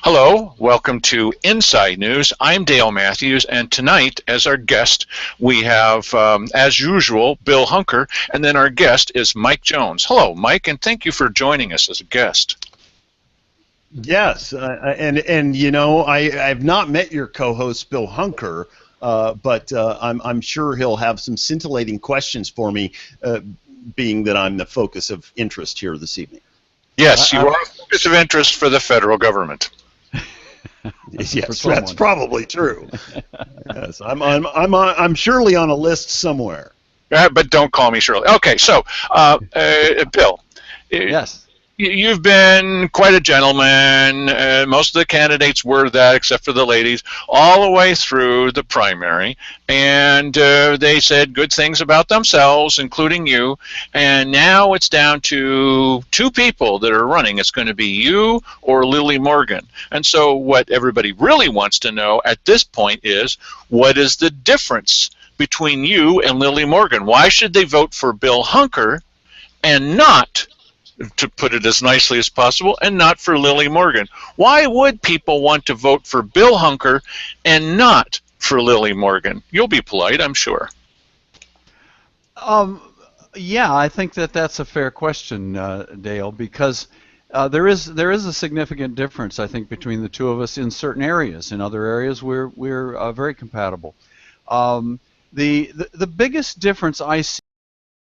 Hello, welcome to Inside News. I'm Dale Matthews, and tonight, as our guest, we have, as usual, Bill Hunker, and then our guest is Mike Jones. Hello, Mike, and thank you for joining us as a guest. Yes, and you know I've not met your co-host Bill Hunker, but I'm sure he'll have some scintillating questions for me, being that I'm the focus of interest here this evening. Yes, you are a focus of interest for the federal government. Yes, that's probably true. Yes, I'm surely on a list somewhere. But don't call me Shirley. Okay, so Bill. Yes. You've been quite a gentleman. Most of the candidates were that, except for the ladies, all the way through the primary. And they said good things about themselves, including you. And now it's down to two people that are running. It's going to be you or Lily Morgan. And so what everybody really wants to know at this point is, what is the difference between you and Lily Morgan? Why should they vote for Bill Hunker and not, to put it as nicely as possible, and not for Lily Morgan? Why would people want to vote for Bill Hunker and not for Lily Morgan? You'll be polite, I'm sure. Yeah, I think that's a fair question, Dale, because there is a significant difference, I think, between the two of us in certain areas. In other areas, we're very compatible. The biggest difference I see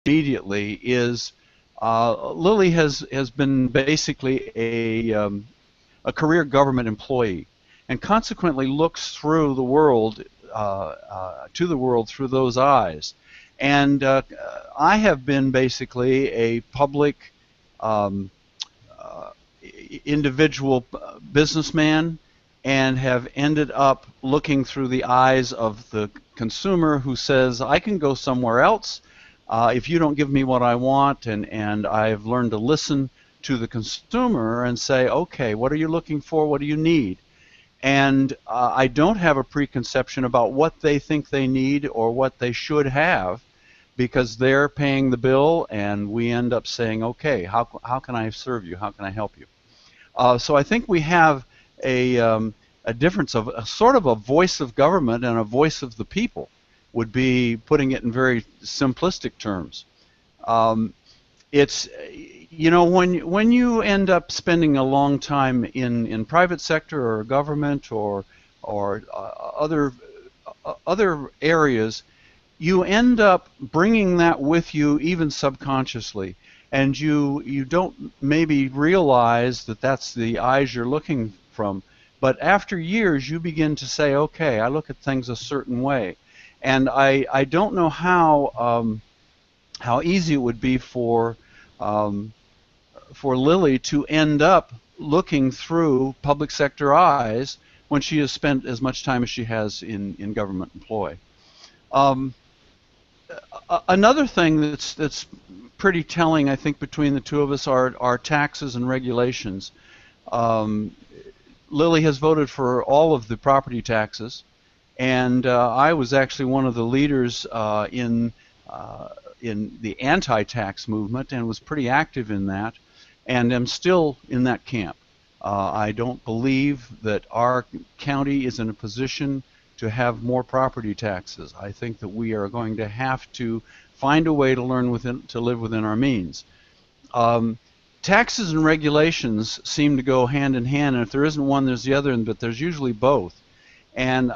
immediately is Lily has been basically a career government employee, and consequently looks through the world to the world through those eyes. And I have been basically a public individual businessman, and have ended up looking through the eyes of the consumer who says, I can go somewhere else if you don't give me what I want, and I've learned to listen to the consumer and say, okay, what are you looking for? What do you need? And I don't have a preconception about what they think they need or what they should have, because they're paying the bill, and we end up saying, okay, how can I serve you? How can I help you? So I think we have a difference of a sort of a voice of government and a voice of the people, would be putting it in very simplistic terms. It's, you know, when you end up spending a long time in private sector or government or other areas, you end up bringing that with you, even subconsciously, and you don't maybe realize that that's the eyes you're looking from, but after years you begin to say, okay, I look at things a certain way. And I don't know how easy it would be for Lily to end up looking through public sector eyes when she has spent as much time as she has in government employ. Another thing that's pretty telling, I think, between the two of us are taxes and regulations. Lily has voted for all of the property taxes, and I was actually one of the leaders in the anti-tax movement, and was pretty active in that, and am still in that camp. I don't believe that our county is in a position to have more property taxes. I think that we are going to have to find a way to live within our means. Taxes and regulations seem to go hand in hand, and if there isn't one, there's the other, but there's usually both. And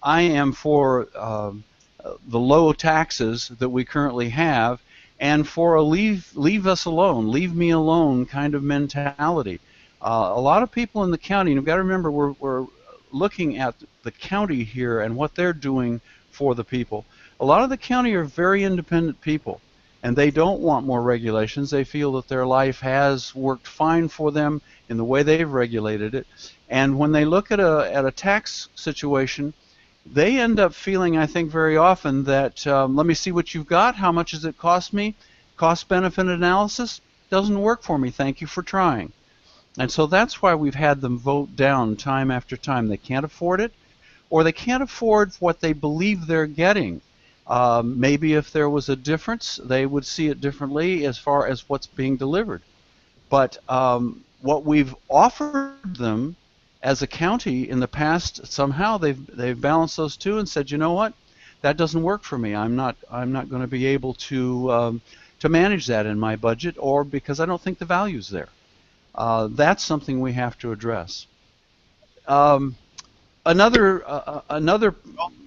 I am for the low taxes that we currently have, and for a leave us alone, leave me alone kind of mentality. A lot of people in the county, and you've got to remember, we're looking at the county here and what they're doing for the people. A lot of the county are very independent people, and they don't want more regulations. They feel that their life has worked fine for them in the way they've regulated it. And when they look at a tax situation, they end up feeling, I think, very often that, let me see what you've got, how much does it cost me? Cost-benefit analysis doesn't work for me, thank you for trying. And so that's why we've had them vote down time after time. They can't afford it, or they can't afford what they believe they're getting. Maybe if there was a difference, they would see it differently as far as what's being delivered. But what we've offered them as a county in the past, somehow they've balanced those two and said, you know what, that doesn't work for me. I'm not going to be able to manage that in my budget, or because I don't think the value's there. That's something we have to address. Another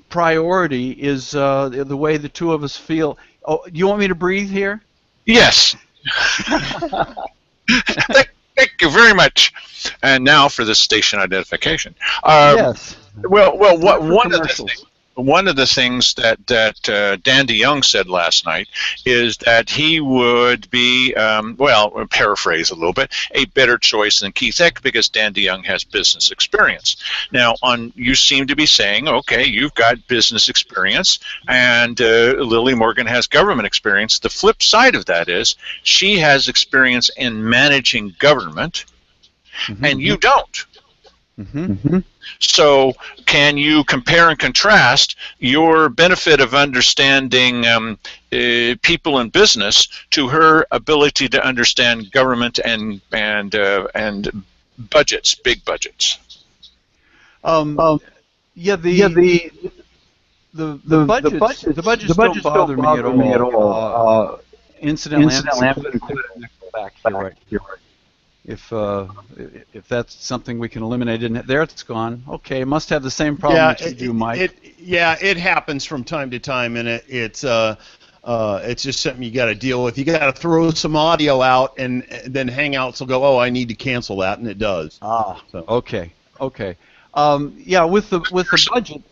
priority is the way the two of us feel. Oh, you want me to breathe here? Yes. Thank you very much. And now for the station identification. Yes. Well, Commercials. one of the things that Dan DeYoung said last night is that he would be, well, paraphrase a little bit, a better choice than Keith Eck because Dan DeYoung has business experience. Now, you seem to be saying, okay, you've got business experience, and Lily Morgan has government experience. The flip side of that is she has experience in managing government, and you don't. So can you compare and contrast your benefit of understanding people in business to her ability to understand government and budgets, big budgets? Yeah, the budgets don't bother me at all. Incidentally, I'm going to include it back here, right? If that's something we can eliminate in there, it's gone. Okay, must have the same problem that you do, Mike. It happens from time to time, and it's just something you got to deal with. You got to throw some audio out, and then Hangouts will go, oh, I need to cancel that, and it does. So. Okay. Yeah, with the budget,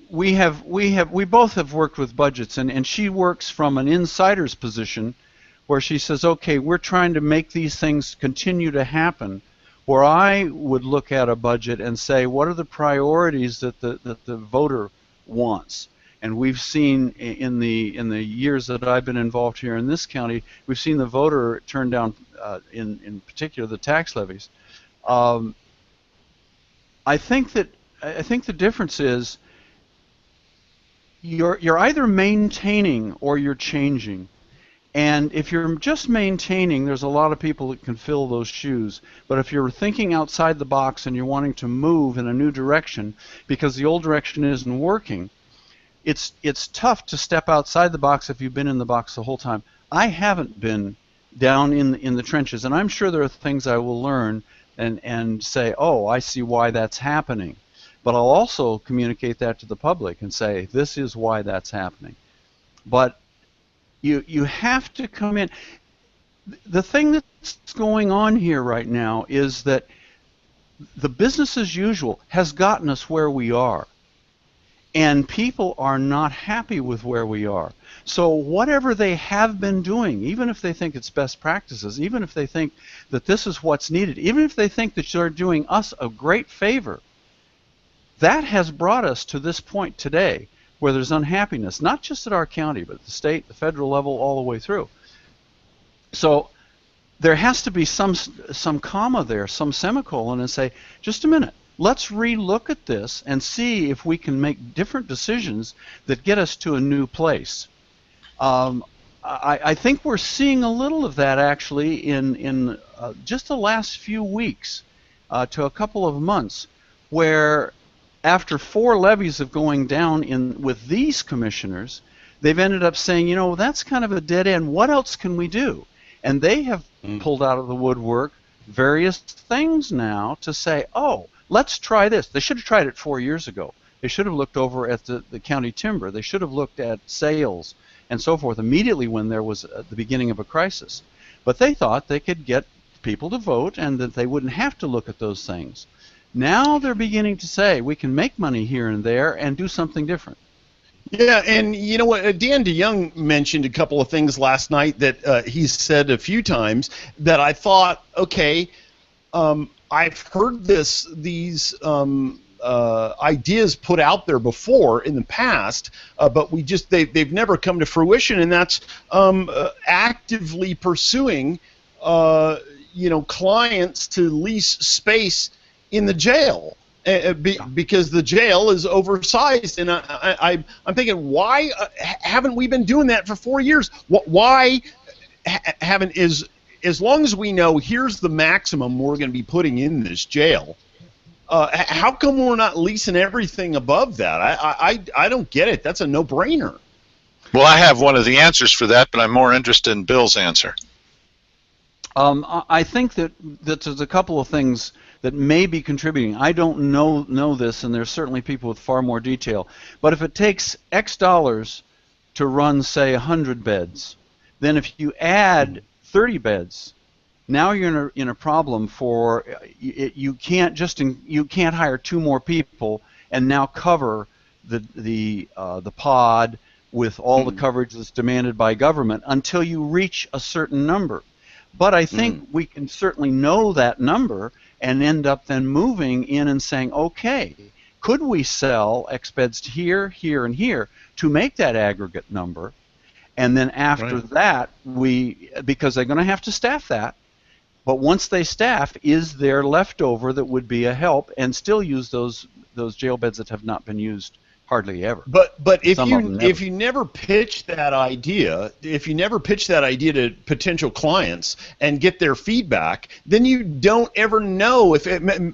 we both have worked with budgets, and she works from an insider's position, where she says, okay, we're trying to make these things continue to happen, where I would look at a budget and say, what are the priorities that the voter wants? And we've seen in the years that I've been involved here in this county, we've seen the voter turn down, in particular, the tax levies. I think the difference is you're either maintaining or you're changing. And if you're just maintaining, there's a lot of people that can fill those shoes. But if you're thinking outside the box and you're wanting to move in a new direction because the old direction isn't working, it's tough to step outside the box if you've been in the box the whole time. I haven't been down in the trenches, and I'm sure there are things I will learn and say, oh, I see why that's happening. But I'll also communicate that to the public and say, this is why that's happening. But you have to come in. The thing that's going on here right now is that the business as usual has gotten us where we are. And people are not happy with where we are. So whatever they have been doing, even if they think it's best practices, even if they think that this is what's needed, even if they think that they're doing us a great favor, that has brought us to this point today where there's unhappiness, not just at our county, but at the state, the federal level, all the way through. So there has to be some comma there, some semicolon, and say, just a minute, let's re-look at this and see if we can make different decisions that get us to a new place. I think we're seeing a little of that actually in just the last few weeks to a couple of months, where after 4 levies of going down with these commissioners, they've ended up saying, you know, that's kind of a dead end. What else can we do? And they have pulled out of the woodwork various things now to say, oh, let's try this. They should have tried it 4 years ago. They should have looked over at the county timber. They should have looked at sales and so forth immediately when there was the beginning of a crisis. But they thought they could get people to vote and that they wouldn't have to look at those things. Now they're beginning to say we can make money here and there and do something different. Yeah, and you know what, Dan DeYoung mentioned a couple of things last night that he's said a few times that I thought, okay, I've heard these ideas put out there before in the past, but they've never come to fruition, and that's actively pursuing clients to lease space in the jail. Because the jail is oversized, and I'm thinking, why haven't we been doing that for 4 years? Why haven't as long as we know here's the maximum we're going to be putting in this jail, How come we're not leasing everything above that? I don't get it. That's a no-brainer. Well, I have one of the answers for that, but I'm more interested in Bill's answer. I think that there's a couple of things that may be contributing. I don't know this, and there's certainly people with far more detail. But if it takes X dollars to run, say, 100 beds, then if you add 30 beds, now you're in a problem for you can't hire 2 more people and now cover the pod with all the coverage that's demanded by government until you reach a certain number. But I think we can certainly know that number and end up then moving in and saying, okay, could we sell X beds here, here, and here to make that aggregate number? And then after that, because they're going to have to staff that, but once they staff, is there leftover that would be a help and still use those jail beds that have not been used hardly ever. But if you never pitch that idea, to potential clients and get their feedback, then you don't ever know if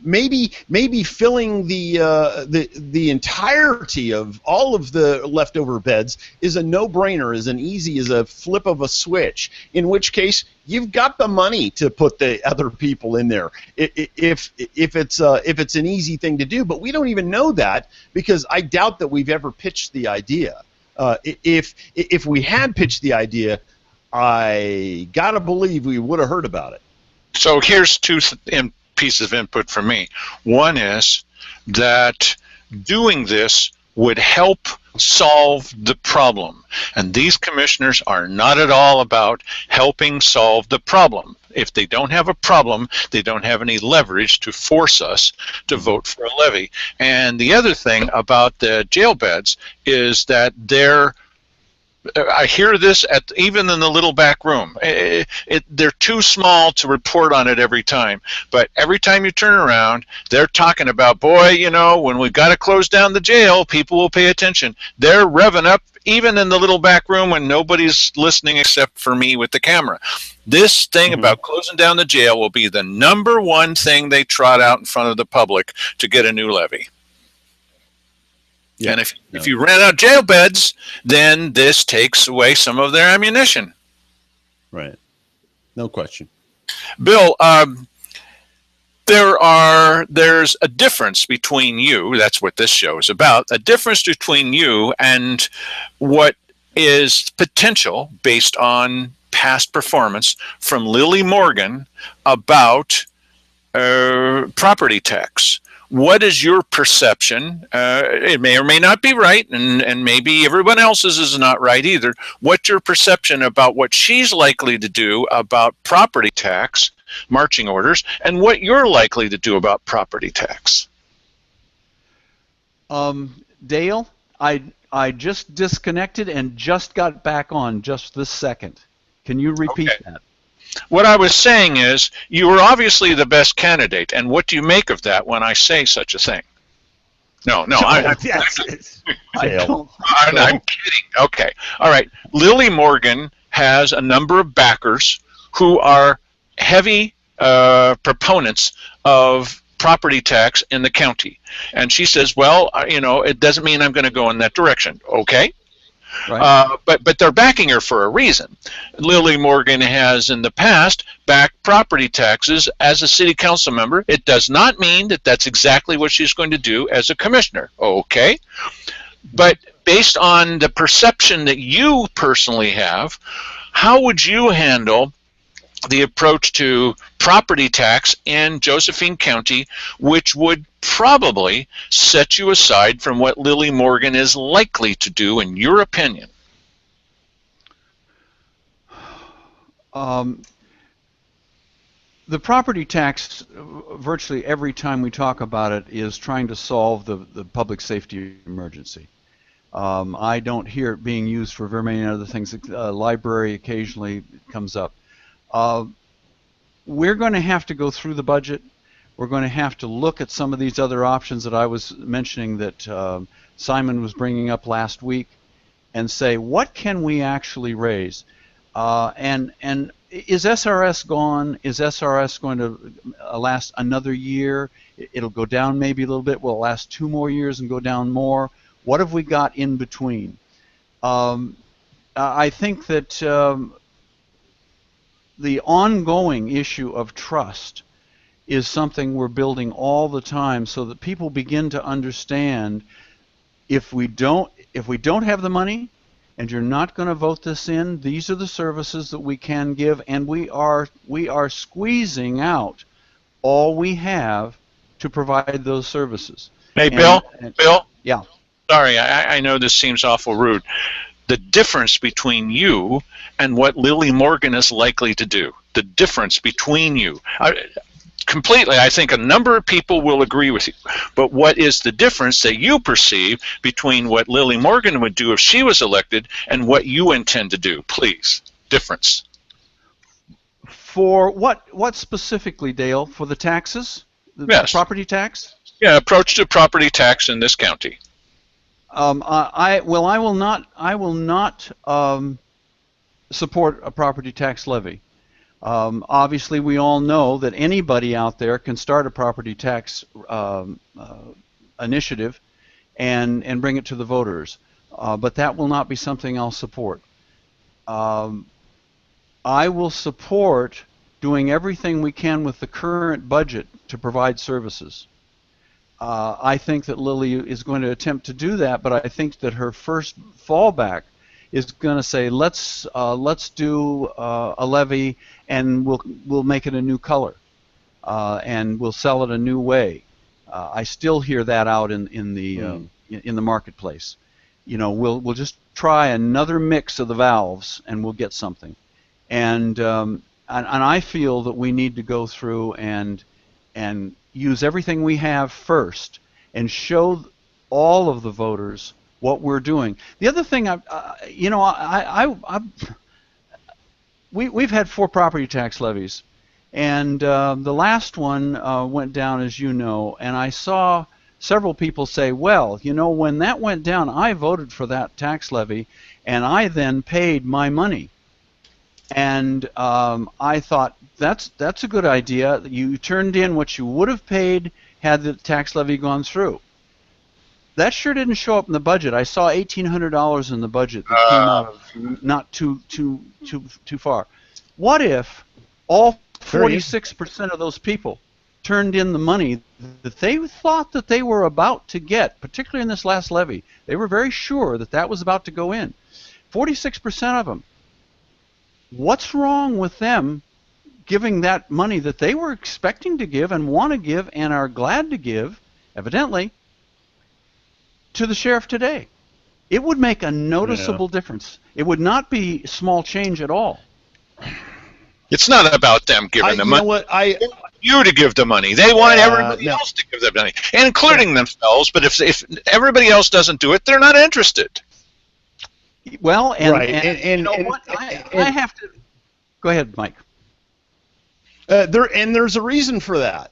maybe filling the entirety of all of the leftover beds is a no-brainer, is an easy as a flip of a switch. In which case, you've got the money to put the other people in there if it's an easy thing to do. But we don't even know that because I doubt that we've ever pitched the idea. If we had pitched the idea, I gotta believe we would have heard about it. So here's 2 pieces of input from me. One is that doing this would help solve the problem. And these commissioners are not at all about helping solve the problem. If they don't have a problem, they don't have any leverage to force us to vote for a levy. And the other thing about the jail beds is that I hear this even in the little back room. They're too small to report on it every time. But every time you turn around, they're talking about, boy, when we've got to close down the jail, people will pay attention. They're revving up even in the little back room when nobody's listening except for me with the camera. This thing about closing down the jail will be the #1 thing they trot out in front of the public to get a new levy. Yeah, and if you rent out jail beds, then this takes away some of their ammunition. Right. No question. Bill, there's a difference between you, that's what this show is about, a difference between you and what is potential based on past performance from Lily Morgan about property tax. What is your perception? It may or may not be right, and maybe everyone else's is not right either. What's your perception about what she's likely to do about property tax, marching orders, and what you're likely to do about property tax? Dale, I just disconnected and just got back on just this second. Can you repeat that? What I was saying is, you are obviously the best candidate, and what do you make of that when I say such a thing? No, I'm kidding. Okay, all right. Lily Morgan has a number of backers who are heavy proponents of property tax in the county, and she says, well, it doesn't mean I'm going to go in that direction. Okay. Right. But they're backing her for a reason. Lily Morgan has in the past backed property taxes as a city council member. It does not mean that that's exactly what she's going to do as a commissioner. Okay. But based on the perception that you personally have, how would you handle the approach to property tax in Josephine County, which would probably set you aside from what Lily Morgan is likely to do, in your opinion? The property tax, virtually every time we talk about it, is trying to solve the public safety emergency. I don't hear it being used for very many other things. Library occasionally comes up. We're going to have to go through the budget. We're going to have to look at some of these other options that I was mentioning that Simon was bringing up last week and say, what can we actually raise? And is SRS gone? Is SRS going to last another year? It'll go down maybe a little bit. Will it last 2 more years and go down more? What have we got in between? I think that the ongoing issue of trust is something we're building all the time, so that people begin to understand if we don't have the money and you're not going to vote this in, these are the services that we can give, and we are squeezing out all we have to provide those services. Hey, Bill, yeah. Sorry, I know this seems awful rude. The difference between you and what Lily Morgan is likely to do, the difference between you. Completely, I think a number of people will agree with you. But what is the difference that you perceive between what Lily Morgan would do if she was elected and what you intend to do? Please, difference. For what specifically, Dale? For the taxes? Yes. Property tax? Yeah, approach to property tax in this county. I will not support a property tax levy. Obviously, we all know that anybody out there can start a property tax initiative and bring it to the voters, but that will not be something I'll support. I will support doing everything we can with the current budget to provide services. I think that Lily is going to attempt to do that, but I think that her first fallback is going to say, let's do a levy, and we'll make it a new color, and we'll sell it a new way. I still hear that out in the marketplace. You know, we'll just try another mix of the valves, and we'll get something. And I feel that we need to go through and use everything we have first and all of the voters what we're doing. The other thing, we've had 4 property tax levies, and the last one went down, as you know, and I saw several people say, well, you know, when that went down, I voted for that tax levy, and I then paid my money. And I thought, that's a good idea. You turned in what you would have paid had the tax levy gone through. That sure didn't show up in the budget. I saw $1,800 in the budget that came out of not too far. What if all 46% of those people turned in the money that they thought that they were about to get, particularly in this last levy? They were very sure that that was about to go in. 46% of them. What's wrong with them giving that money that they were expecting to give and want to give and are glad to give, evidently, to the sheriff today? It would make a noticeable difference. It would not be small change at all. It's not about them giving the money. You know what? They want you to give the money. They want everybody else to give the money, including themselves. But if everybody else doesn't do it, they're not interested. Well, and you know what? I have to. Go ahead, Mike. There's a reason for that.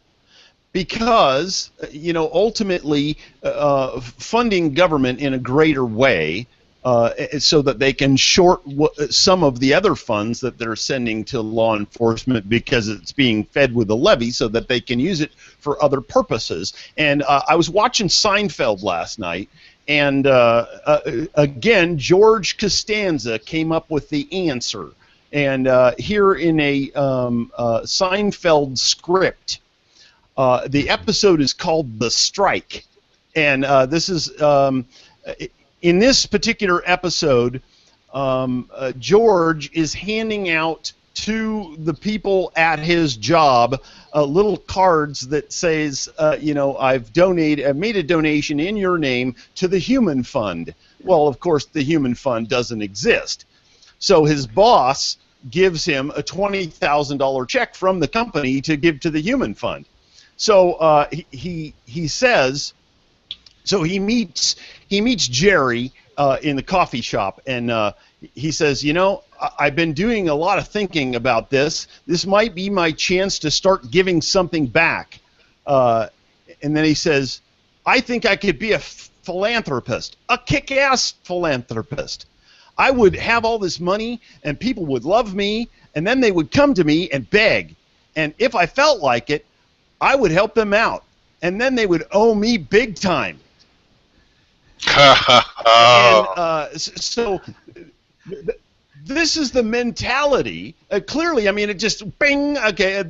Because, you know, ultimately funding government in a greater way so that they can short some of the other funds that they're sending to law enforcement because it's being fed with a levy so that they can use it for other purposes. And I was watching Seinfeld last night, and again, George Costanza came up with the answer. And here in a Seinfeld script, the episode is called The Strike, and this is in this particular episode, George is handing out to the people at his job little cards that says, you know, I've made a donation in your name to the Human Fund. Well, of course, the Human Fund doesn't exist. So his boss gives him a $20,000 check from the company to give to the Human Fund. So he says, so he meets Jerry in the coffee shop, and he says, you know, I've been doing a lot of thinking about this. This might be my chance to start giving something back. And then he says, I think I could be a philanthropist, a kick-ass philanthropist. I would have all this money, and people would love me, and then they would come to me and beg. And if I felt like it, I would help them out. And then they would owe me big time. And so this is the mentality. Clearly, I mean, it just bing. Okay,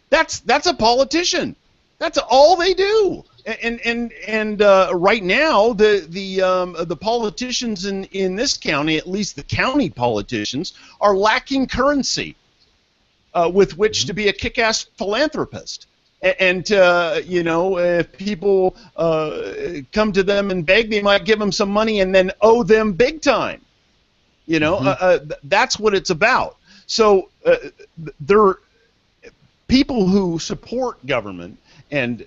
that's a politician. That's all they do. And right now, the politicians in this county, at least the county politicians, are lacking currency with which to be a kick-ass philanthropist. And if people come to them and beg, they might give them some money and then owe them big time. That's what it's about. So there, people who support government and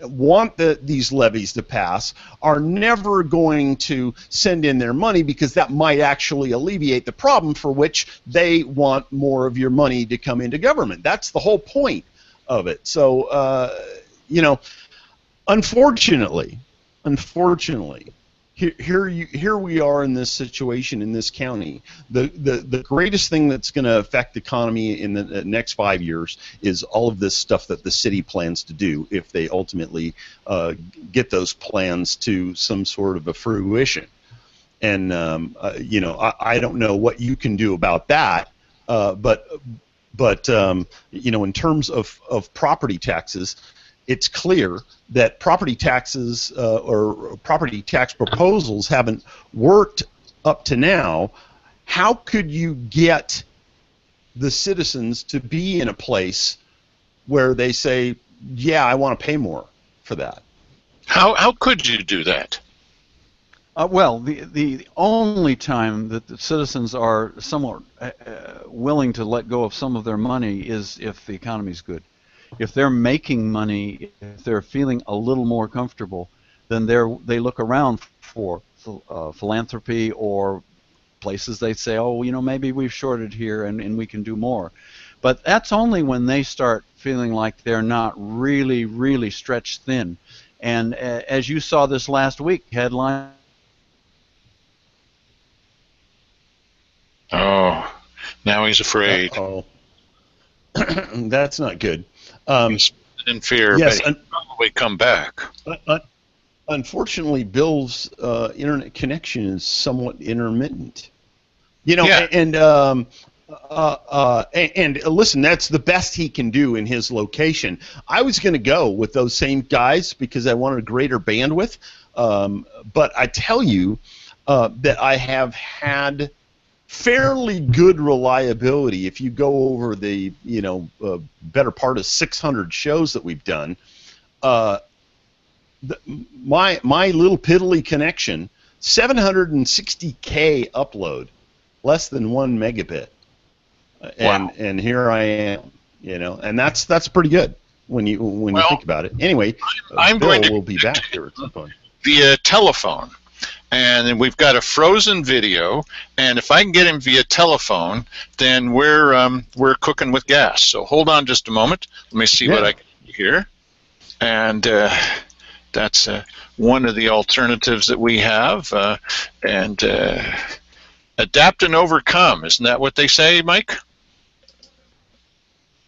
want these levies to pass are never going to send in their money, because that might actually alleviate the problem for which they want more of your money to come into government. That's the whole point of it. So, unfortunately, here we are in this situation in this county. The greatest thing that's going to affect the economy in the next 5 years is all of this stuff that the city plans to do, if they ultimately get those plans to some sort of a fruition. And I don't know what you can do about that, but in terms of property taxes, it's clear that property taxes or property tax proposals haven't worked up to now. How could you get the citizens to be in a place where they say, yeah, I want to pay more for that? How could you do that? Well, the only time that the citizens are somewhat willing to let go of some of their money is if the economy's good. If they're making money, if they're feeling a little more comfortable, then they look around for philanthropy or places they say, oh, maybe we've shorted here and we can do more. But that's only when they start feeling like they're not really, really stretched thin. And as you saw this last week, headline. Oh, now he's afraid. Uh-oh. That's not good. He's in fear, yes, but he'll probably come back. Unfortunately, Bill's internet connection is somewhat intermittent. Yeah. And listen, that's the best he can do in his location. I was going to go with those same guys because I wanted a greater bandwidth, but I tell you that I have had fairly good reliability. If you go over the better part of 600 shows that we've done, my little piddly connection, 760K upload, less than 1 megabit, and here I am, and that's pretty good when you think about it. Anyway, Bill will be back here at some point via telephone. And then we've got a frozen video, and if I can get him via telephone, then we're cooking with gas. So hold on just a moment. Let me see what I can do here. And that's one of the alternatives that we have. And adapt and overcome. Isn't that what they say, Mike?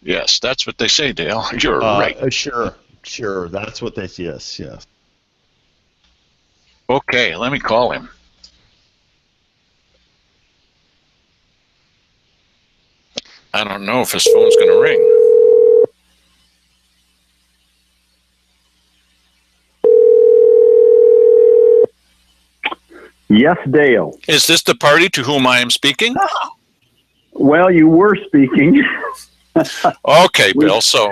Yes, that's what they say, Dale. You're right. Sure. That's what they say. Yes. Okay, let me call him. I don't know if his phone's going to ring. Yes, Dale. Is this the party to whom I am speaking? Well, you were speaking. Okay, Bill, so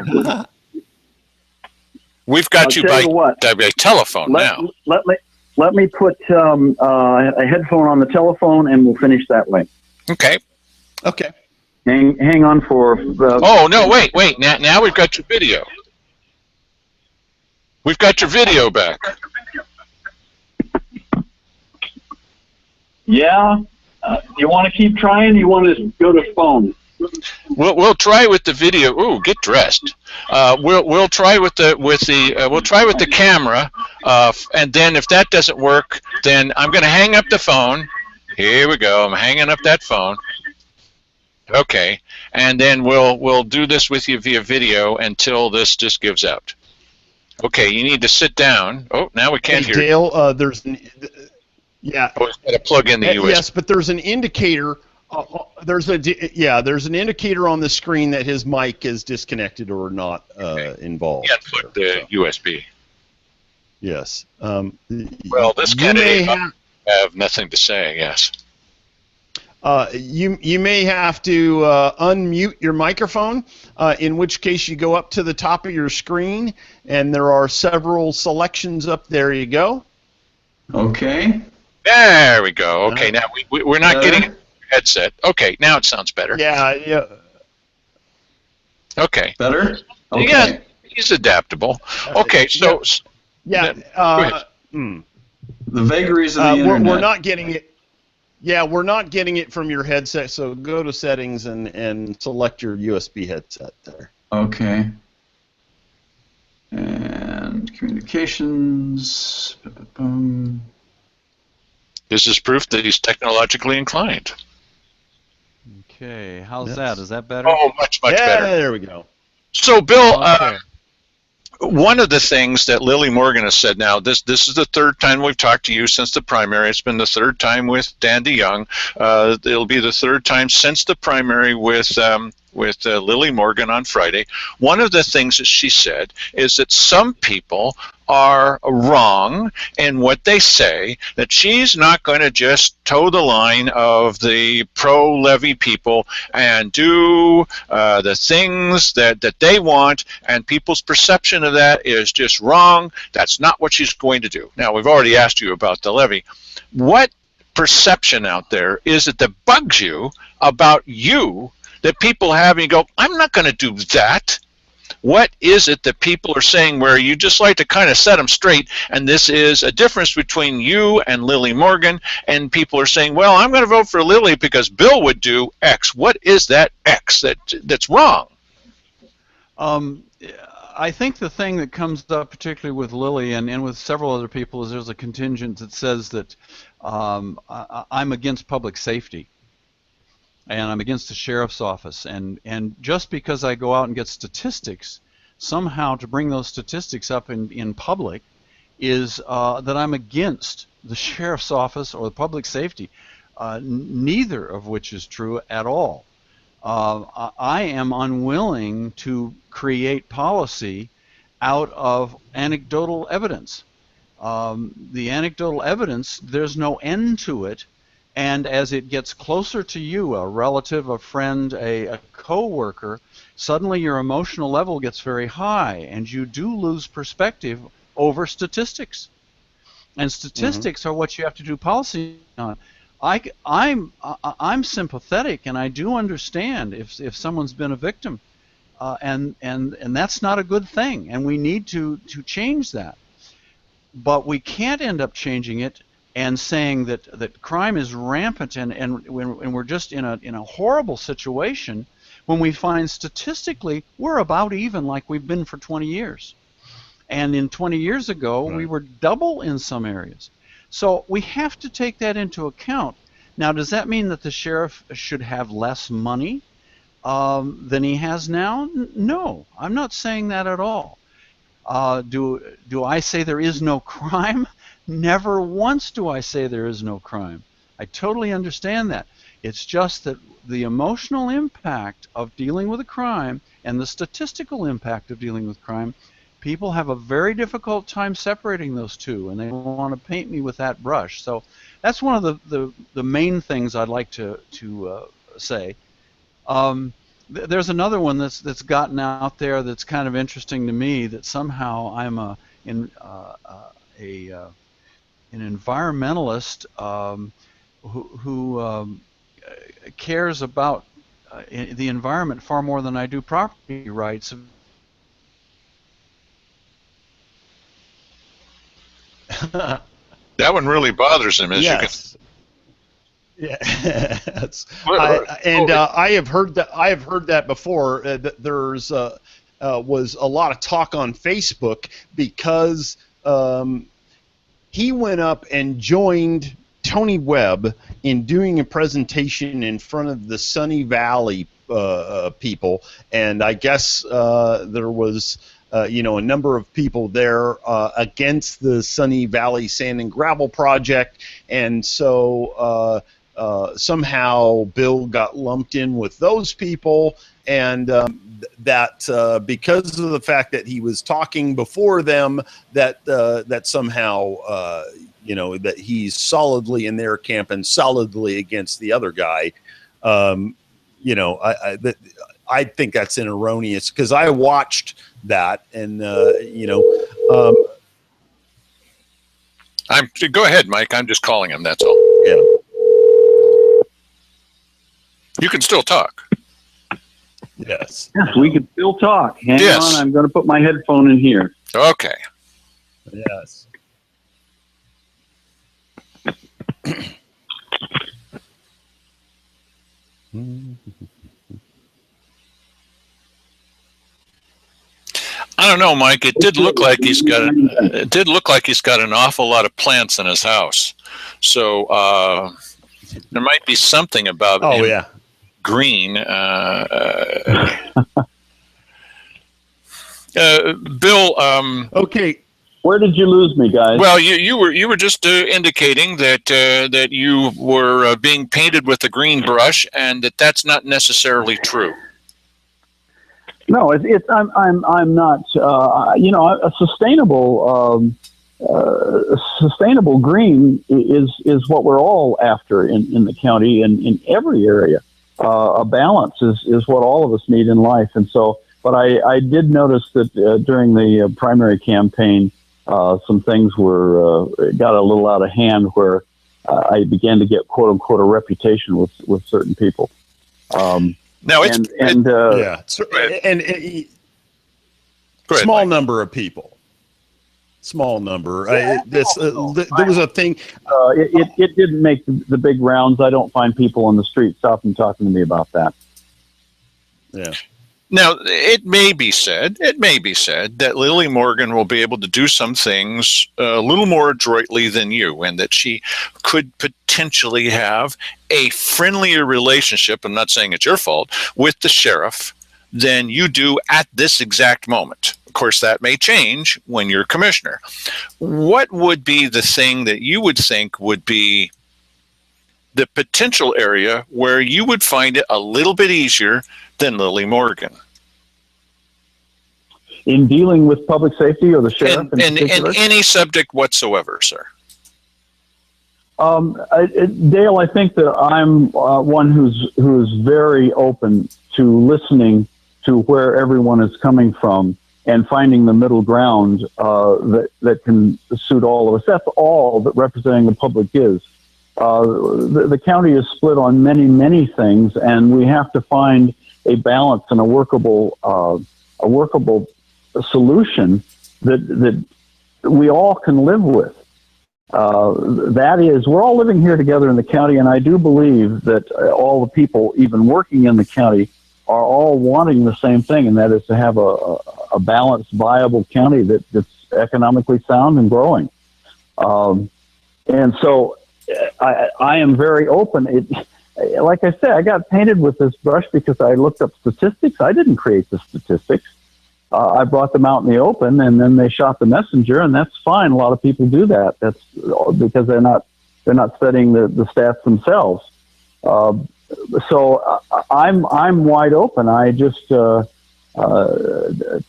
we've got you by telephone now. Let me put a headphone on the telephone, and we'll finish that way. Okay. Hang on for. Oh no! Wait! Now we've got your video. We've got your video back. Yeah. You want to keep trying? You want to go to phone? We'll try with the video. Ooh, get dressed. We'll try with the camera, and then if that doesn't work, then I'm going to hang up the phone. Here we go. I'm hanging up that phone. Okay, and then we'll do this with you via video until this just gives out. Okay, you need to sit down. Oh, now we can't hear. Dale, yeah. Oh, it's got to plug in the USB. Yes, but there's an indicator. There's an indicator on the screen that his mic is disconnected or not involved. Yeah, plug the USB. Yes. Well, this candidate have nothing to say. Yes. You may have to unmute your microphone, in which case you go up to the top of your screen, and there are several selections up there. You go. Okay. There we go. Okay, now we're not getting a headset. Okay, now it sounds better. Yeah. Okay. Better? Okay. Yeah, he's adaptable. Okay, so... Yeah. The vagaries of the internet. We're not getting it. Yeah, we're not getting it from your headset, so go to settings and select your USB headset there. Okay. And communications. This is proof that he's technologically inclined. Okay, how's that? Is that better? Oh, much better. There we go. So, Bill, Okay. one of the things that Lily Morgan has said now, this is the third time we've talked to you since the primary. It's been the third time with Dan DeYoung. It'll be the third time since the primary with Lily Morgan on Friday. One of the things that she said is that some people are wrong in what they say, that she's not going to just toe the line of the pro-levy people and do the things that they want, and people's perception of that is just wrong. That's not what she's going to do. Now, we've already asked you about the levy. What perception out there is it that bugs you about you that people have, and you go, I'm not going to do that? What is it that people are saying where you just like to kind of set them straight, and this is a difference between you and Lily Morgan, and people are saying, well, I'm going to vote for Lily because Bill would do X. What is that X that's wrong? I think the thing that comes up particularly with Lily and with several other people is there's a contingent that says that I'm against public safety. And I'm against the sheriff's office, and just because I go out and get statistics, somehow to bring those statistics up in public is that I'm against the sheriff's office or the public safety, neither of which is true at all. I am unwilling to create policy out of anecdotal evidence. The anecdotal evidence, there's no end to it. And as it gets closer to you, a relative, a friend, a co-worker, suddenly your emotional level gets very high, and you do lose perspective over statistics. And statistics are what you have to do policy on. I'm sympathetic, and I do understand if someone's been a victim, and that's not a good thing, and we need to change that. But we can't end up changing it and saying that crime is rampant and when we're just in a horrible situation, when we find statistically we're about even like we've been for 20 years. And in 20 years ago, we were double in some areas. So we have to take that into account. Now, does that mean that the sheriff should have less money than he has now? No, I'm not saying that at all. Do I say there is no crime? Never once do I say there is no crime. I totally understand that. It's just that the emotional impact of dealing with a crime and the statistical impact of dealing with crime, people have a very difficult time separating those two, and they want to paint me with that brush. So that's one of the main things I'd like to say. There's another one that's gotten out there that's kind of interesting to me, that somehow I'm an environmentalist who cares about the environment far more than I do property rights. That one really bothers him, as yes. Yeah, I have heard that. I have heard that before. That there's was a lot of talk on Facebook because he went up and joined Tony Webb in doing a presentation in front of the Sunny Valley people, and I guess there was a number of people there against the Sunny Valley Sand and Gravel Project, and so somehow Bill got lumped in with those people, and that because of the fact that he was talking before them, that somehow that he's solidly in their camp and solidly against the other guy. I think that's an erroneous, because I watched that, and go ahead, Mike. I'm just calling him. That's all. Yeah. You can still talk. Yes. Yes, we can still talk. Hang Yes. on, I'm going to put my headphone in here. Okay. Yes. I don't know, Mike. It did look like he's got an awful lot of plants in his house. So there might be something about him green. Bill. Okay. Where did you lose me, guys? Well, you were just indicating that you were being painted with a green brush, and that's not necessarily true. No, I'm not. A sustainable green is what we're all after in the county and in every area. A balance is what all of us need in life, and so. But I did notice that during the primary campaign, some things got a little out of hand, where I began to get quote unquote a reputation with certain people. Now it's small number of people. Small number. There was a thing. It didn't make the big rounds. I don't find people on the street stopping talking to me about that. Yeah. Now, it may be said that Lily Morgan will be able to do some things a little more adroitly than you, and that she could potentially have a friendlier relationship, I'm not saying it's your fault, with the sheriff than you do at this exact moment. Of course, that may change when you're commissioner. What would be the thing that you would think would be the potential area where you would find it a little bit easier than Lily Morgan? In dealing with public safety or the sheriff in any subject whatsoever, sir. Dale, I think that I'm one who's very open to listening to where everyone is coming from and finding the middle ground that can suit all of us. That's all that representing the public is. The county is split on many, many things, and we have to find a balance and a workable solution that we all can live with. That is, we're all living here together in the county, and I do believe that all the people, even working in the county, are all wanting the same thing, and that is to have a balanced, viable county that's economically sound and growing. And so I am very open. Like I said, I got painted with this brush because I looked up statistics. I didn't create the statistics. I brought them out in the open, and then they shot the messenger, and that's fine. A lot of people do that. That's because they're not studying the stats themselves. So I'm wide open. I just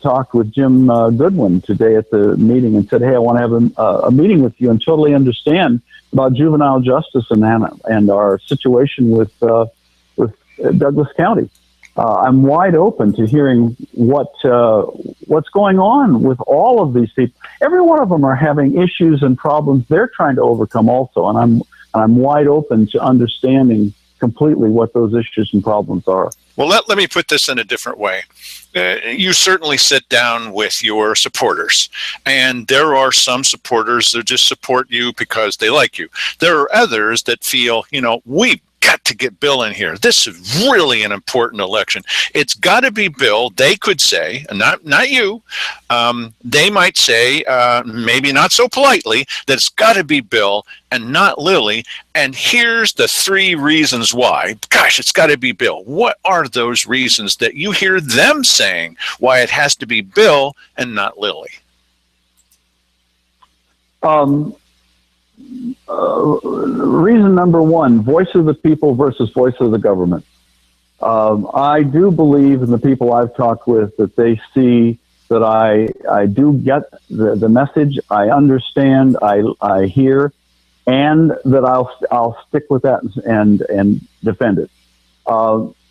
talked with Jim Goodwin today at the meeting and said, "Hey, I want to have a meeting with you and totally understand about juvenile justice and our situation with Douglas County." I'm wide open to hearing what's going on with all of these people. Every one of them are having issues and problems they're trying to overcome also, and I'm wide open to understanding completely what those issues and problems are. Well, let me put this in a different way. You certainly sit down with your supporters, and there are some supporters that just support you because they like you. There are others that feel, we got to get Bill in here. This is really an important election. It's got to be Bill. They could say, not you. They might say, maybe not so politely, that it's got to be Bill and not Lily. And here's the 3 reasons why. Gosh, it's got to be Bill. What are those reasons that you hear them saying why it has to be Bill and not Lily? Reason number 1, voice of the people versus voice of the government. I do believe in the people I've talked with that they see that I do get the message, I understand, I hear, and that I'll stick with that and defend it.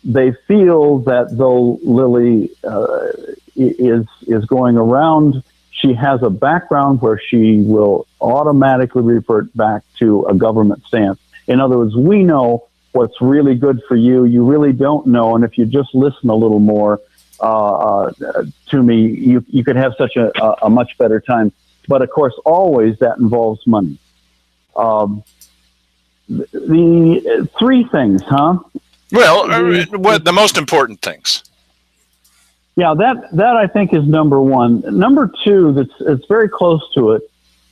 They feel that though Lily is going around, she has a background where she will automatically revert back to a government stance. In other words, we know what's really good for you. You really don't know, and if you just listen a little more to me, you could have such a much better time. But of course, always that involves money. The 3 things, huh? Well, the most important things. Yeah, that I think is number 1. Number 2, it's very close to it,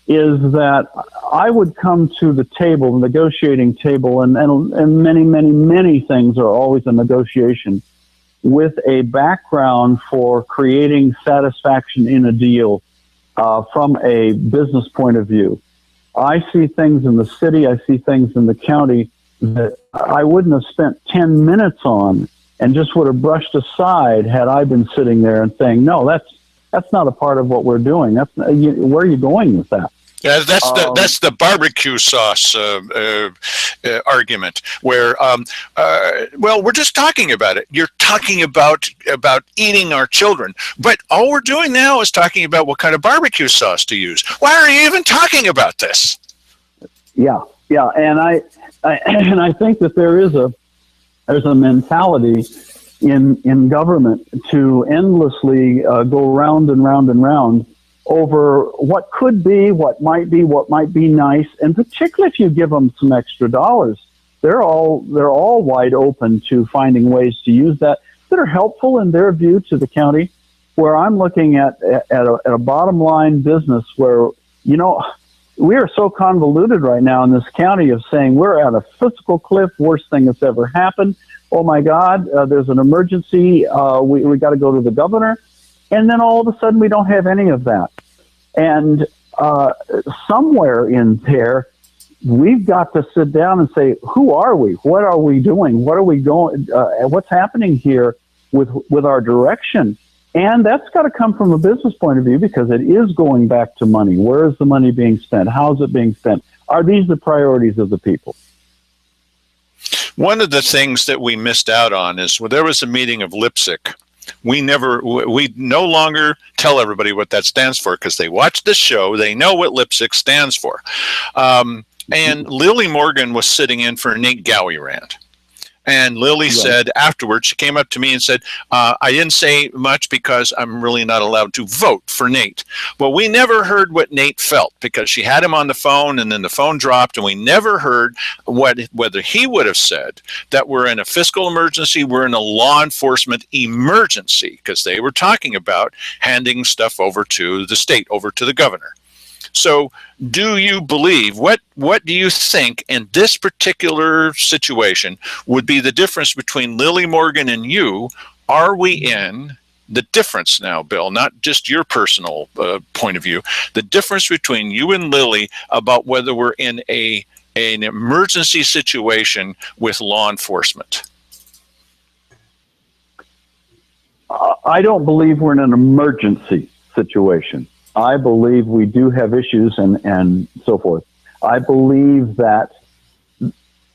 is that I would come to the table, the negotiating table, and many, many, many things are always a negotiation, with a background for creating satisfaction in a deal from a business point of view. I see things in the city, I see things in the county that I wouldn't have spent 10 minutes on and just would have brushed aside had I been sitting there and saying, no, that's not a part of what we're doing. Where are you going with that? Yeah, that's the barbecue sauce argument. Where, well, we're just talking about it. You're talking about eating our children, but all we're doing now is talking about what kind of barbecue sauce to use. Why are you even talking about this? Yeah, and I think that there's a mentality in government to endlessly go round and round and round over what could be, what might be nice, and particularly if you give them some extra dollars, they're all wide open to finding ways to use that are helpful in their view to the county. Where I'm looking at a bottom line business where, we are so convoluted right now in this county of saying we're at a fiscal cliff, worst thing that's ever happened. Oh my God, there's an emergency. We got to go to the governor. And then all of a sudden we don't have any of that. And somewhere in there, we've got to sit down and say, who are we? What are we doing? What are we going? What's happening here with our direction? And that's got to come from a business point of view because it is going back to money. Where is the money being spent? How is it being spent? Are these the priorities of the people? One of the things that we missed out on is there was a meeting of LIPSIC. We no longer tell everybody what that stands for because they watch the show. They know what LIPSIC stands for. And Lily Morgan was sitting in for Nate Gowirand. And Lily said afterwards, she came up to me and said, I didn't say much because I'm really not allowed to vote for Nate. Well, we never heard what Nate felt because she had him on the phone and then the phone dropped and we never heard whether he would have said that we're in a fiscal emergency, we're in a law enforcement emergency, because they were talking about handing stuff over to the state, over to the governor. So do you believe, what do you think in this particular situation would be the difference between Lily Morgan and you? Are we in the difference now, Bill, not just your personal point of view, the difference between you and Lily about whether we're in an emergency situation with law enforcement? I don't believe we're in an emergency situation. I believe we do have issues and so forth. I believe that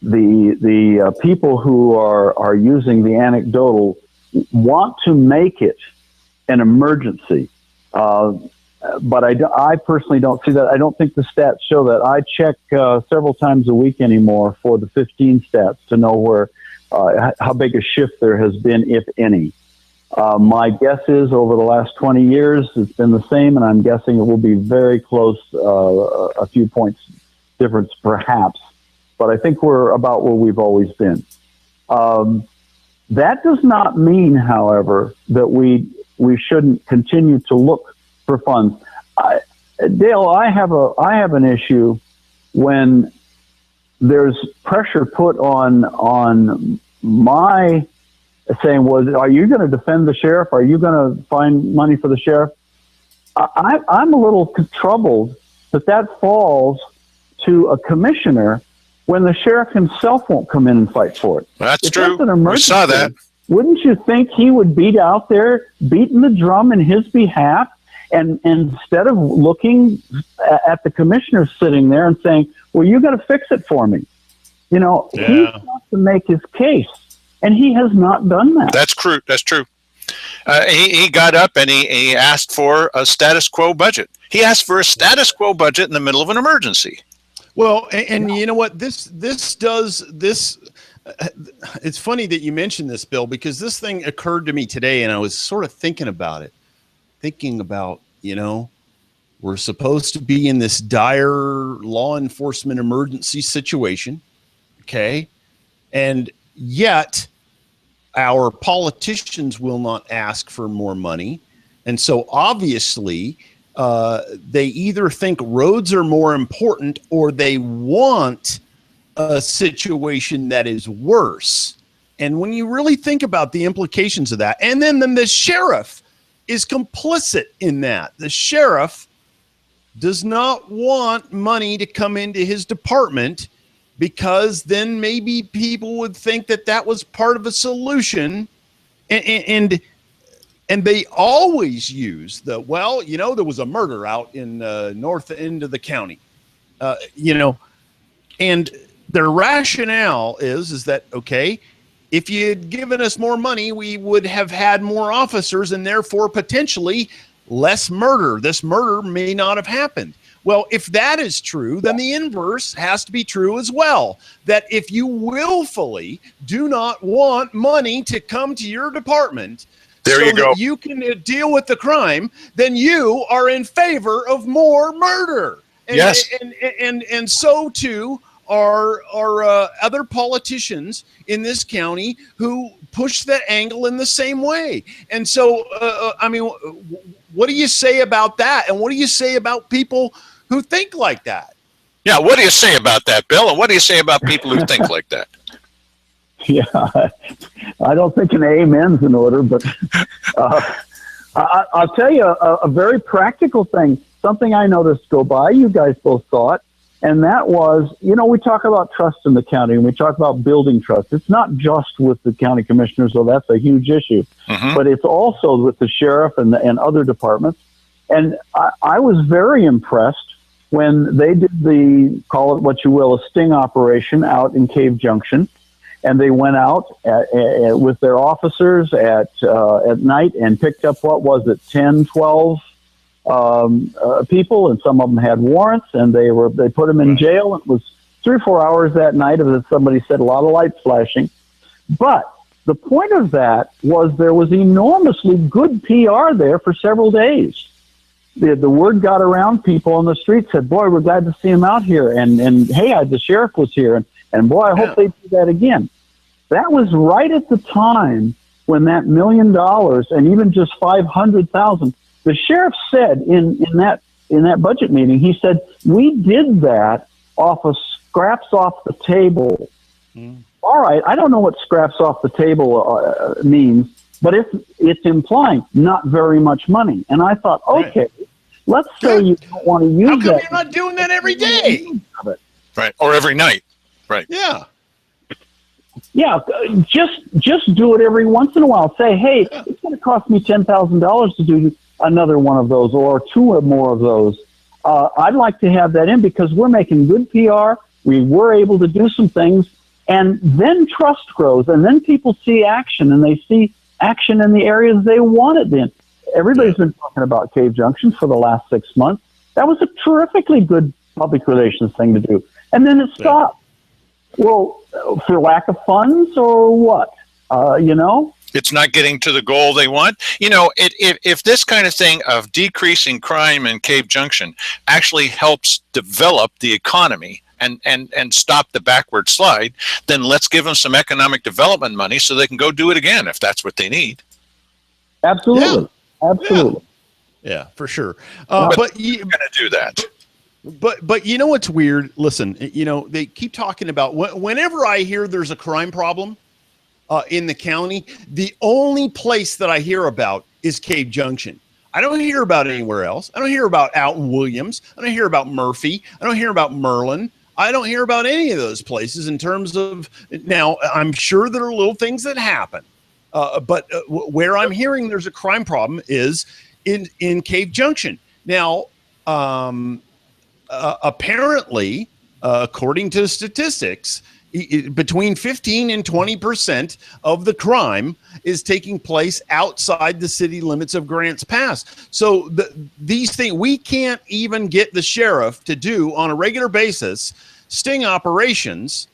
the people who are using the anecdotal want to make it an emergency. But I personally don't see that. I don't think the stats show that. I check several times a week anymore for the 15 stats to know where how big a shift there has been, if any. My guess is over the last 20 years, it's been the same, and I'm guessing it will be very close, a few points difference perhaps. but I think we're about where we've always been. That does not mean, however, that we shouldn't continue to look for funds. Dale, I have an issue when there's pressure put on my saying, "Well, are you going to defend the sheriff? Are you going to find money for the sheriff?" I'm a little troubled that falls to a commissioner when the sheriff himself won't come in and fight for it. That's if true. That's an emergency, we saw that. Wouldn't you think he would be out there beating the drum in his behalf? And instead of looking at the commissioner sitting there and saying, "Well, you got to fix it for me," he's got to make his case, and he has not done that. That's true. That's true. He got up and he asked for a status quo budget. He asked for a status quo budget in the middle of an emergency. Well, and you know what? This. It's funny that you mentioned this, Bill, because this thing occurred to me today, and I was sort of thinking about, we're supposed to be in this dire law enforcement emergency situation, okay? And yet our politicians will not ask for more money. And so obviously they either think roads are more important or they want a situation that is worse. And when you really think about the implications of that, and then the sheriff is complicit in that. The sheriff does not want money to come into his department because then maybe people would think that was part of a solution. And they always use there was a murder out in north end of the county, and their rationale is that, okay, if you had given us more money, we would have had more officers and therefore potentially less murder. This murder may not have happened. Well, if that is true, then the inverse has to be true as well. That if you willfully do not want money to come to your department that you can deal with the crime, then you are in favor of more murder. And, yes. And so too are other politicians in this county who push that angle in the same way. And so, what do you say about that? And what do you say about people who think like that? Yeah, what do you say about that, Bill? And what do you say about people who think like that? Yeah, I don't think an amen's in order, but I'll tell you a very practical thing, something I noticed go by. You guys both saw it. And that was, we talk about trust in the county and we talk about building trust. It's not just with the county commissioners, though that's a huge issue, but it's also with the sheriff and other departments. And I was very impressed when they did call it what you will, a sting operation out in Cave Junction. And they went out with their officers at night and picked up, 10, 12 people, and some of them had warrants, and they put them in jail. It was 3 or 4 hours that night, as somebody said, a lot of lights flashing. But the point of that was there was enormously good PR there for several days. The word got around. People on the street said, "Boy, we're glad to see him out here," and hey, the sheriff was here, and boy, I hope they do that again. That was right at the time when that $1 million and even just 500,000. The sheriff said in that budget meeting, he said, "We did that off of scraps off the table." All right, I don't know what scraps off the table means, but it's implying not very much money. And I thought, okay, let's say you don't want to use that. How come you're not doing that every day? Right, or every night. Right. Yeah. Yeah, just do it every once in a while. Say, hey, it's going to cost me $10,000 to do another one of those or 2 or more of those. I'd like to have that in because we're making good PR. We were able to do some things, and then trust grows, and then people see action, and they see action in the areas they want it in. Everybody's been talking about Cave Junction for the last 6 months. That was a terrifically good public relations thing to do, and then it stopped. Well, for lack of funds or what? It's not getting to the goal they want. If this kind of thing of decreasing crime in Cave Junction actually helps develop the economy and stop the backward slide, then let's give them some economic development money so they can go do it again if that's what they need. Absolutely. Yeah. Absolutely. Yeah, for sure. But you're going to do that. But you know what's weird? Listen, they keep talking about whenever I hear there's a crime problem in the county, the only place that I hear about is Cave Junction. I don't hear about anywhere else. I don't hear about Alton Williams. I don't hear about Murphy. I don't hear about Merlin. I don't hear about any of those places in terms of, now, I'm sure there are little things that happen. But where I'm hearing there's a crime problem is in Cave Junction. Now, apparently, according to statistics, between 15 and 20% of the crime is taking place outside the city limits of Grants Pass. So these things, we can't even get the sheriff to do on a regular basis sting operations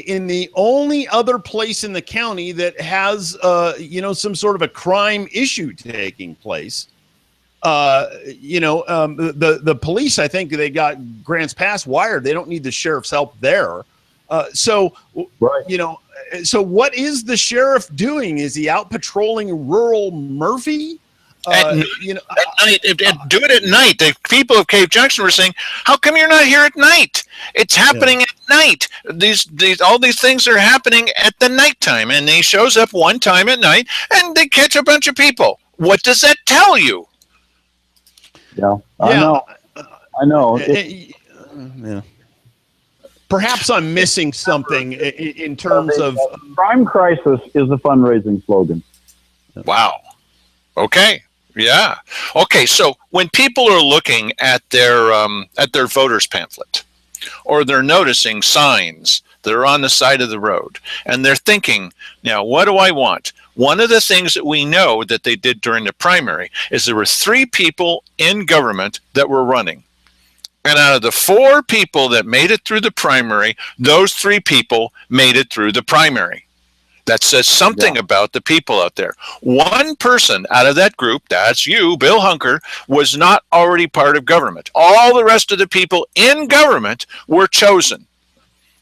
in the only other place in the county that has, some sort of a crime issue taking place. The police, I think they got Grants Pass wired. They don't need the sheriff's help there. So what is the sheriff doing? Is he out patrolling rural Murphy? At night. Do it at night. The people of Cave Junction were saying, "How come you're not here at night? It's happening at night. All these things are happening at the nighttime." And he shows up one time at night, and they catch a bunch of people. What does that tell you? Yeah, I know. Yeah. Perhaps I'm missing something in terms of crime crisis is a fundraising slogan. Wow. Okay. Yeah. Okay. So when people are looking at their voter's pamphlet, or they're noticing signs that are on the side of the road, and they're thinking, now, what do I want? One of the things that we know that they did during the primary is there were 3 people in government that were running. And out of the 4 people that made it through the primary, those 3 people made it through the primary. That says something about the people out there. One person out of that group, that's you, Bill Hunker, was not already part of government. All the rest of the people in government were chosen.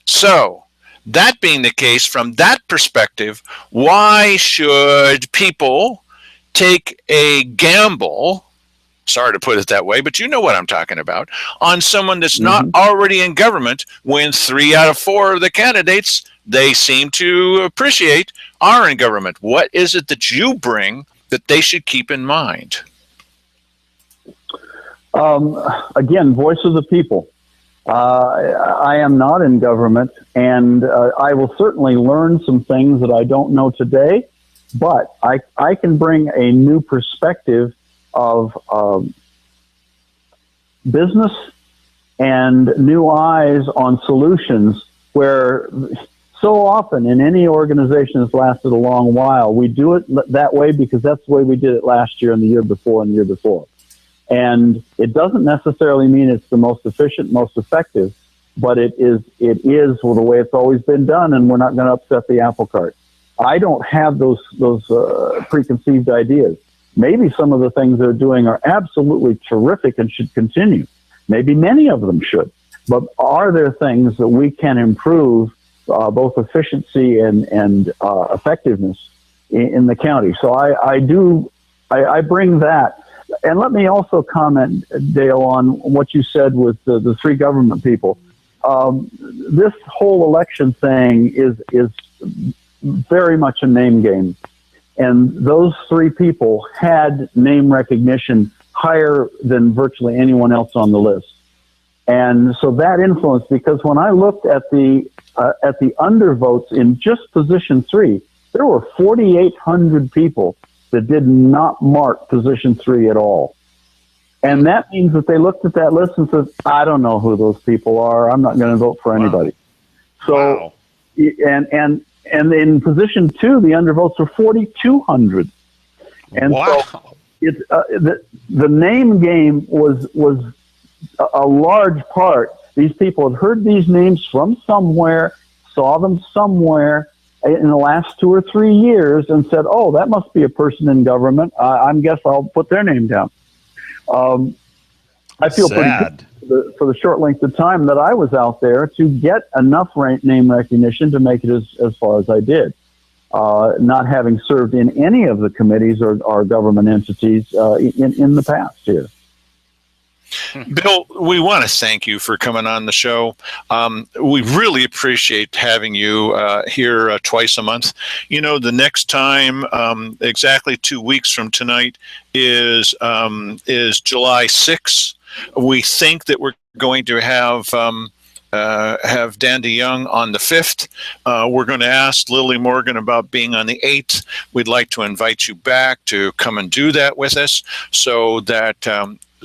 So, that being the case, from that perspective, why should people take a gamble, sorry to put it that way, but you know what I'm talking about, on someone that's not already in government when 3 out of 4 of the candidates they seem to appreciate are in government? What is it that you bring that they should keep in mind? Again, voice of the people. I am not in government, and I will certainly learn some things that I don't know today, but I can bring a new perspective of business and new eyes on solutions where so often in any organization that's lasted a long while, we do it that way because that's the way we did it last year and the year before and the year before. And it doesn't necessarily mean it's the most efficient, most effective, but it is the way it's always been done, and we're not going to upset the apple cart. I don't have those preconceived ideas. Maybe some of the things they're doing are absolutely terrific and should continue. Maybe many of them should. But are there things that we can improve both efficiency and effectiveness in the county? So I bring that. And let me also comment, Dale, on what you said with the 3 government people. This whole election thing is very much a name game. And those 3 people had name recognition higher than virtually anyone else on the list. And so that influenced, because when I looked at the undervotes in just position 3, there were 4,800 people that did not mark position 3 at all. And that means that they looked at that list and said, I don't know who those people are. I'm not going to vote for anybody. So, and in position 2, the undervotes were 4,200. And so it's, the name game was a large part. These people had heard these names from somewhere, saw them somewhere in the last 2 or 3 years, and said, "Oh, that must be a person in government. I guess I'll put their name down." I feel pretty good. for the short length of time that I was out there to get enough name recognition to make it as far as I did. Not having served in any of the committees or government entities in the past here. Bill, we want to thank you for coming on the show. We really appreciate having you here twice a month. You know, the next time, exactly 2 weeks from tonight, is July 6th. We think that we're going to have Dandy Young on the 5th. We're going to ask Lily Morgan about being on the 8th. We'd like to invite you back to come and do that with us so that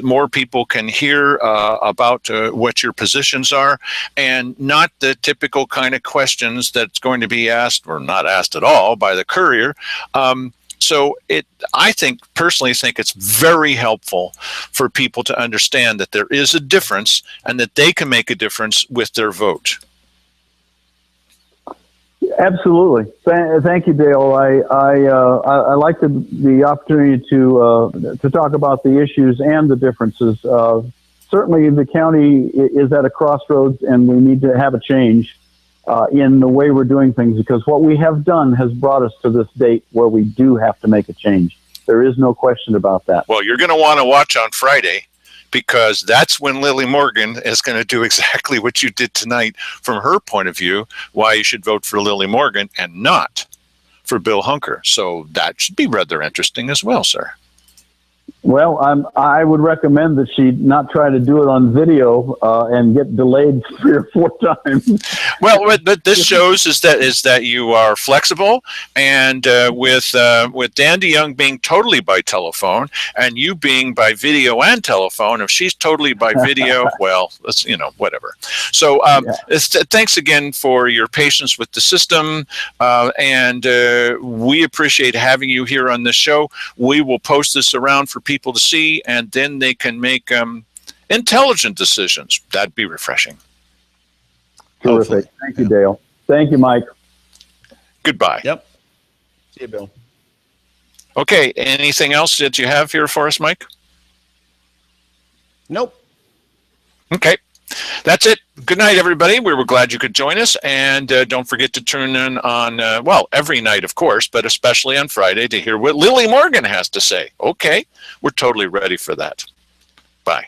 more people can hear about what your positions are, and not the typical kind of questions that's going to be asked or not asked at all by the courier. I personally think it's very helpful for people to understand that there is a difference and that they can make a difference with their vote. Absolutely. Thank you, Dale. I like the opportunity to talk about the issues and the differences. Certainly, the county is at a crossroads, and we need to have a change in the way we're doing things, because what we have done has brought us to this date where we do have to make a change. There is no question about that. Well, you're going to want to watch on Friday, because that's when Lily Morgan is going to do exactly what you did tonight from her point of view, why you should vote for Lily Morgan and not for Bill Hunker. So that should be rather interesting as well, sir. Well, I would recommend that she not try to do it on video and get delayed 3 or 4 times. Well, what this shows is that you are flexible, and with Dandy Young being totally by telephone and you being by video and telephone, if she's totally by video, well, that's, whatever. So thanks again for your patience with the system, and we appreciate having you here on this show. We will post this around for people to see, and then they can make intelligent decisions. That'd be refreshing. Terrific. Hopefully. Thank you, Dale. Thank you, Mike. Goodbye. Yep. See you, Bill. Okay. Anything else that you have here for us, Mike? Nope. Okay. That's it. Good night, everybody. We were glad you could join us. And don't forget to tune in on, every night, of course, but especially on Friday to hear what Lily Morgan has to say. Okay. We're totally ready for that. Bye.